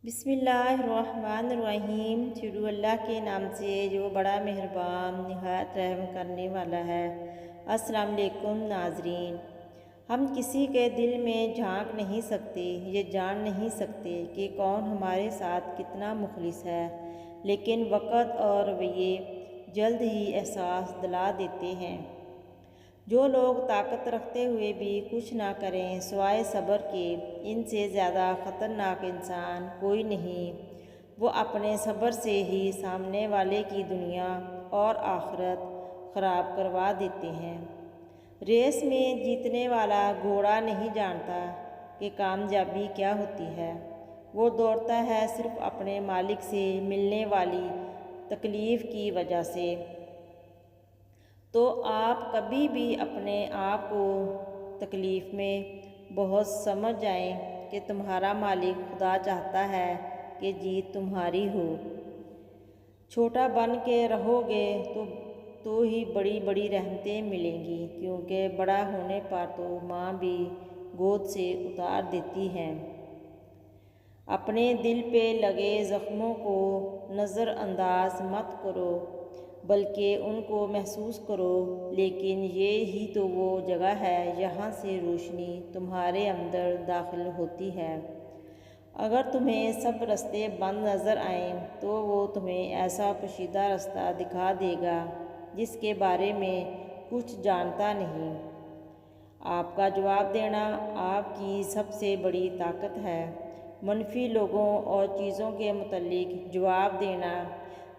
بسم اللہ الرحمن الرحیم، شروع اللہ کے نام سے جو بڑا مہربان نہایت رحم کرنے والا ہے۔ السلام علیکم ناظرین، ہم کسی کے دل میں جھانک نہیں سکتے، یہ جان نہیں سکتے کہ کون ہمارے ساتھ کتنا مخلص ہے، لیکن وقت اور رویے جلد ہی احساس دلا دیتے ہیں۔ جو لوگ طاقت رکھتے ہوئے بھی کچھ نہ کریں سوائے صبر کے، ان سے زیادہ خطرناک انسان کوئی نہیں۔ وہ اپنے صبر سے ہی سامنے والے کی دنیا اور آخرت خراب کروا دیتے ہیں۔ ریس میں جیتنے والا گھوڑا نہیں جانتا کہ کامیابی کیا ہوتی ہے، وہ دوڑتا ہے صرف اپنے مالک سے ملنے والی تکلیف کی وجہ سے۔ تو آپ کبھی بھی اپنے آپ کو تکلیف میں بہت سمجھ جائیں کہ تمہارا مالک خدا چاہتا ہے کہ جیت تمہاری ہو۔ چھوٹا بن کے رہو گے تو ہی بڑی بڑی رحمتیں ملیں گی، کیونکہ بڑا ہونے پر تو ماں بھی گود سے اتار دیتی ہے۔ اپنے دل پہ لگے زخموں کو نظر انداز مت کرو، بلکہ ان کو محسوس کرو، لیکن یہ ہی تو وہ جگہ ہے جہاں سے روشنی تمہارے اندر داخل ہوتی ہے۔ اگر تمہیں سب راستے بند نظر آئیں تو وہ تمہیں ایسا پوشیدہ راستہ دکھا دے گا جس کے بارے میں کچھ جانتا نہیں۔ آپ کا جواب دینا آپ کی سب سے بڑی طاقت ہے۔ منفی لوگوں اور چیزوں کے متعلق جواب دینا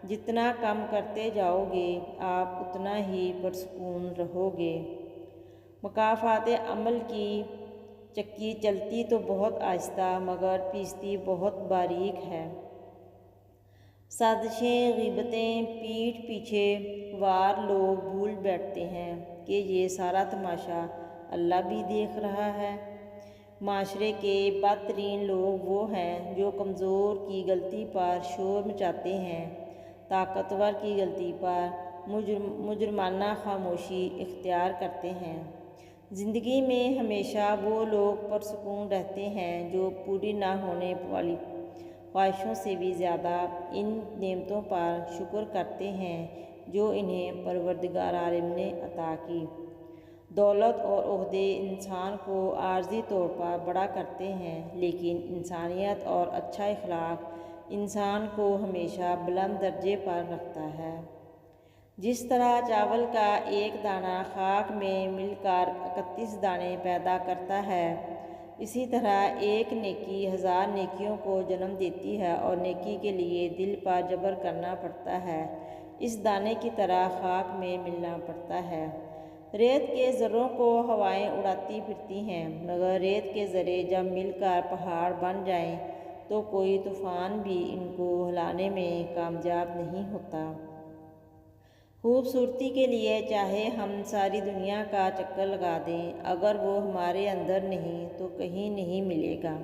جتنا کم کرتے جاؤ گے، آپ اتنا ہی پرسکون رہو گے۔ مکافات عمل کی چکی چلتی تو بہت آہستہ مگر پیستی بہت باریک ہے۔ سازشیں، غیبتیں، پیٹھ پیچھے وار لوگ بھول بیٹھتے ہیں کہ یہ سارا تماشا اللہ بھی دیکھ رہا ہے۔ معاشرے کے بدترین لوگ وہ ہیں جو کمزور کی غلطی پر شور مچاتے ہیں، طاقتور کی غلطی پر مجرمانہ خاموشی اختیار کرتے ہیں۔ زندگی میں ہمیشہ وہ لوگ پرسکون رہتے ہیں جو پوری نہ ہونے والی خواہشوں سے بھی زیادہ ان نعمتوں پر شکر کرتے ہیں جو انہیں پروردگار عالم نے عطا کی۔ دولت اور عہدے انسان کو عارضی طور پر بڑا کرتے ہیں، لیکن انسانیت اور اچھا اخلاق انسان کو ہمیشہ بلند درجے پر رکھتا ہے۔ جس طرح چاول کا ایک دانہ خاک میں مل کر 31 دانے پیدا کرتا ہے، اسی طرح ایک نیکی 1000 نیکیوں کو جنم دیتی ہے اور نیکی کے لیے دل پر جبر کرنا پڑتا ہے، اس دانے کی طرح خاک میں ملنا پڑتا ہے۔ ریت کے ذروں کو ہوائیں اڑاتی پھرتی ہیں، مگر ریت کے ذرے جب مل کر پہاڑ بن جائیں تو کوئی طوفان بھی ان کو ہلانے میں کامیاب نہیں ہوتا۔ خوبصورتی کے لیے چاہے ہم ساری دنیا کا چکر لگا دیں، اگر وہ ہمارے اندر نہیں تو کہیں نہیں ملے گا۔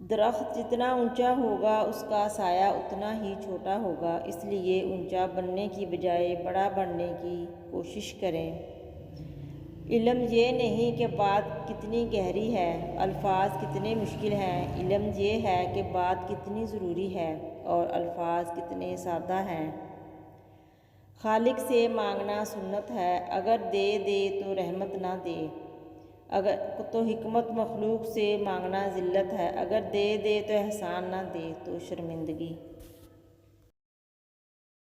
درخت جتنا اونچا ہوگا اس کا سایہ اتنا ہی چھوٹا ہوگا، اس لیے اونچا بننے کی بجائے بڑا بننے کی کوشش کریں۔ علم یہ نہیں کہ بات کتنی گہری ہے، الفاظ کتنے مشکل ہیں، علم یہ ہے کہ بات کتنی ضروری ہے اور الفاظ کتنے سادہ ہیں۔ خالق سے مانگنا سنت ہے، اگر دے دے تو رحمت نہ دے، اگر تو حکمت مخلوق سے مانگنا ذلت ہے، اگر دے دے تو احسان نہ دے تو شرمندگی۔